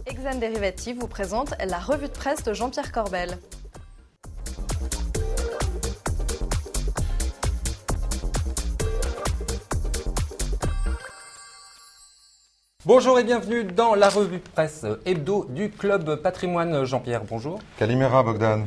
Exane Derivative vous présente la revue de presse de Jean-Pierre Corbel. Bonjour et bienvenue dans la revue de presse hebdo du Club Patrimoine. Jean-Pierre, bonjour. Kalimera, Bogdan.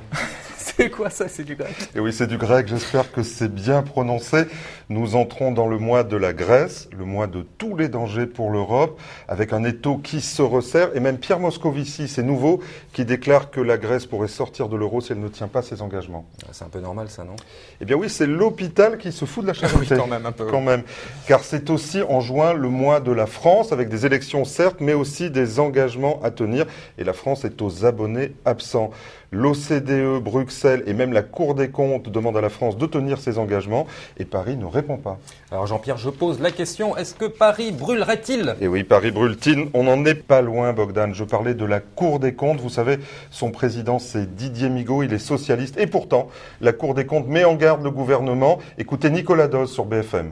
C'est quoi ça? C'est du grec? Et oui, c'est du grec, j'espère que c'est bien prononcé. Nous entrons dans le mois de la Grèce, le mois de tous les dangers pour l'Europe, avec un étau qui se resserre. Et même Pierre Moscovici, c'est nouveau, qui déclare que la Grèce pourrait sortir de l'euro si elle ne tient pas ses engagements. C'est un peu normal ça, non? Eh bien oui, c'est l'hôpital qui se fout de la charité. Oui, quand même un peu. Quand même. Car c'est aussi en juin le mois de la France, avec des élections certes, mais aussi des engagements à tenir. Et la France est aux abonnés absents. L'OCDE, Bruxelles et même la Cour des comptes demandent à la France de tenir ses engagements et Paris ne répond pas. Alors Jean-Pierre, je pose la question, est-ce que Paris brûlerait-il? Et oui, Paris brûle-t-il? On n'en est pas loin, Bogdan. Je parlais de la Cour des comptes. Vous savez, son président, c'est Didier Migaud, il est socialiste. Et pourtant, la Cour des comptes met en garde le gouvernement. Écoutez Nicolas Doz sur BFM.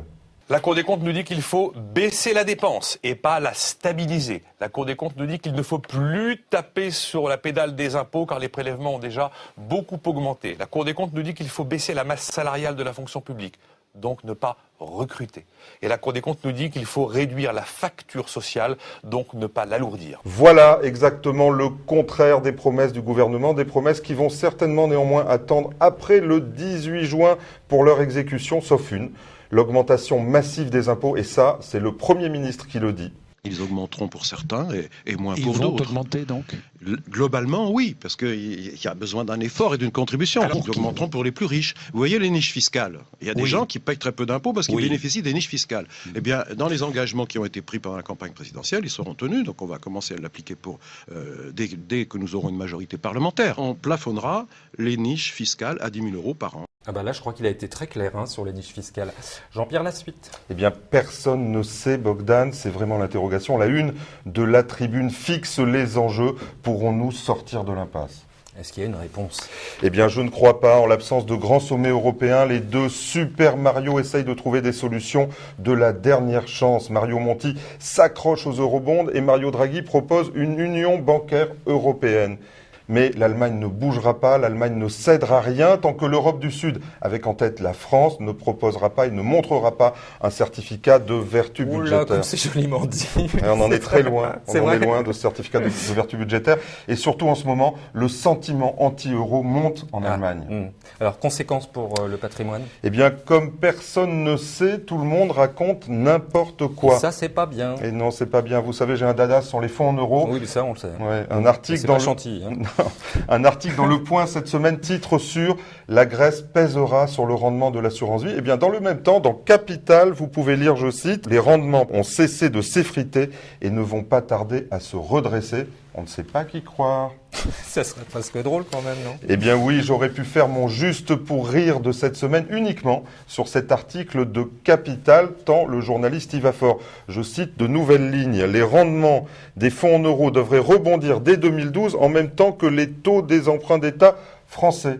La Cour des comptes nous dit qu'il faut baisser la dépense et pas la stabiliser. La Cour des comptes nous dit qu'il ne faut plus taper sur la pédale des impôts car les prélèvements ont déjà beaucoup augmenté. La Cour des comptes nous dit qu'il faut baisser la masse salariale de la fonction publique, donc ne pas recruter. Et la Cour des comptes nous dit qu'il faut réduire la facture sociale, donc ne pas l'alourdir. Voilà exactement le contraire des promesses du gouvernement, des promesses qui vont certainement néanmoins attendre après le 18 juin pour leur exécution, sauf une. L'augmentation massive des impôts, et ça, c'est le Premier ministre qui le dit. Ils augmenteront pour certains et moins Ils pour vont d'autres. augmenter donc? Globalement, oui, parce qu'il y a besoin d'un effort et d'une contribution. Ils augmenteront pour les plus riches. Vous voyez les niches fiscales. Il y a des gens qui payent très peu d'impôts parce qu'ils bénéficient des niches fiscales. Eh bien, dans les engagements qui ont été pris pendant la campagne présidentielle, ils seront tenus. Donc on va commencer à l'appliquer dès que nous aurons une majorité parlementaire. On plafonnera les niches fiscales à 10 000 euros par an. Ah bah là, je crois qu'il a été très clair sur les niches fiscales. Jean-Pierre, la suite. Eh bien, personne ne sait, Bogdan, c'est vraiment l'interrogation. La une de la tribune fixe les enjeux. Pourrons-nous sortir de l'impasse ? Est-ce qu'il y a une réponse? Eh bien, je ne crois pas. En l'absence de grands sommets européens, les deux Super Mario essayent de trouver des solutions de la dernière chance. Mario Monti s'accroche aux eurobonds et Mario Draghi propose une union bancaire européenne. Mais l'Allemagne ne bougera pas, l'Allemagne ne cédera rien tant que l'Europe du Sud, avec en tête la France, ne proposera pas et ne montrera pas un certificat de vertu budgétaire. Comme c'est joliment dit. Et on en est très loin, C'est vrai. loin de ce certificat de vertu budgétaire. Et surtout en ce moment, le sentiment anti-euro monte en Allemagne. Alors, conséquences pour le patrimoine? Eh bien, comme personne ne sait, tout le monde raconte n'importe quoi. Et ça, c'est pas bien. Et non, c'est pas bien. Vous savez, j'ai un dada sur les fonds en euros. Oui, mais ça, on le sait. Ouais, un article C'est dans pas le... Chantilly. Un article dans Le Point cette semaine, titre sur « La Grèce pèsera sur le rendement de l'assurance vie ». Eh bien, dans le même temps, dans Capital, vous pouvez lire, je cite, « Les rendements ont cessé de s'effriter et ne vont pas tarder à se redresser ». On ne sait pas qui croire. Ça serait presque drôle quand même, non? Eh bien oui, j'aurais pu faire mon juste pour rire de cette semaine uniquement sur cet article de Capital, tant le journaliste y va fort. Je cite de nouvelles lignes. Les rendements des fonds en euros devraient rebondir dès 2012 en même temps que les taux des emprunts d'État français.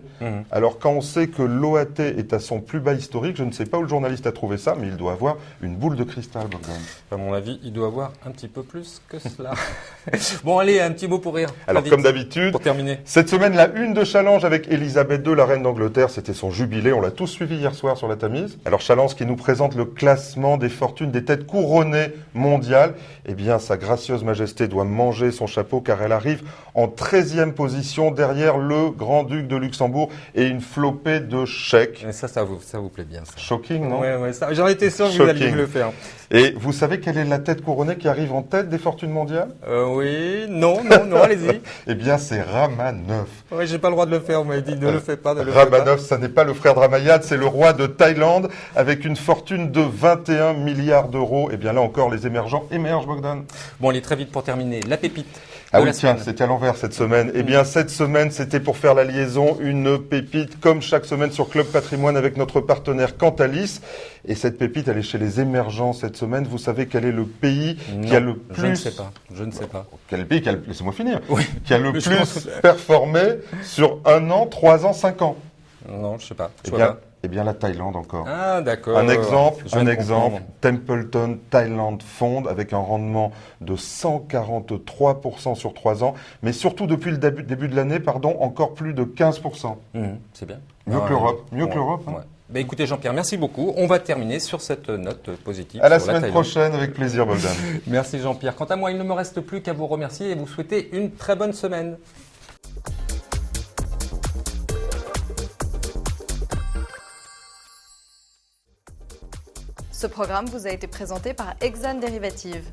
Alors quand on sait que l'OAT est à son plus bas historique, je ne sais pas où le journaliste a trouvé ça, mais il doit avoir une boule de cristal, Bogdan. À mon avis, il doit avoir un petit peu plus que cela. Bon, allez, un petit mot pour rire. Alors comme d'habitude, pour terminer. Cette semaine, la une de Challenge avec Elisabeth II, la reine d'Angleterre, c'était son jubilé. On l'a tous suivi hier soir sur la Tamise. Alors Challenge qui nous présente le classement des fortunes des têtes couronnées mondiales. Eh bien, sa gracieuse majesté doit manger son chapeau car elle arrive en 13e position derrière le grand-duc de Luxembourg et une flopée de chèques. Et ça vous plaît bien, ça. Shocking, non? Ouais, ça. J'en étais sûr que vous alliez me le faire. Et vous savez quelle est la tête couronnée qui arrive en tête des fortunes mondiales? Oui, non, allez-y. Eh bien, c'est Ramanov. Oui, j'ai pas le droit de le faire, on m'a dit ne le fais pas, Ramanov, ça n'est pas le frère de Ramayad, c'est le roi de Thaïlande avec une fortune de 21 milliards d'euros. Et bien là encore, les émergents émergent, Bogdan. Bon, allez, très vite pour terminer. La pépite. Ah oui, tiens, c'était à l'envers cette semaine. Eh bien, cette semaine, c'était pour faire la liaison, une pépite, comme chaque semaine sur Club Patrimoine avec notre partenaire Cantalis. Et cette pépite, elle est chez les émergents cette semaine. Vous savez quel est le pays qui a le plus... Je ne sais pas. Quel est le pays qui a le... Laissez-moi finir. Oui. Qui a le plus performé sur 1 an, 3 ans, 5 ans. Non, je sais pas. Eh bien, Eh bien, la Thaïlande encore. Ah, d'accord. Un exemple, Je viens de comprendre. Templeton Thailand Fund avec un rendement de 143% sur 3 ans, mais surtout depuis le début de l'année, encore plus de 15%. C'est bien. Mieux que l'Europe, mieux que l'Europe. Ouais. Ben, écoutez Jean-Pierre, merci beaucoup. On va terminer sur cette note positive. À la sur semaine Thaïlande. prochaine, avec plaisir, Bogdan. Merci Jean-Pierre. Quant à moi, il ne me reste plus qu'à vous remercier et vous souhaiter une très bonne semaine. Ce programme vous a été présenté par Exane Derivative.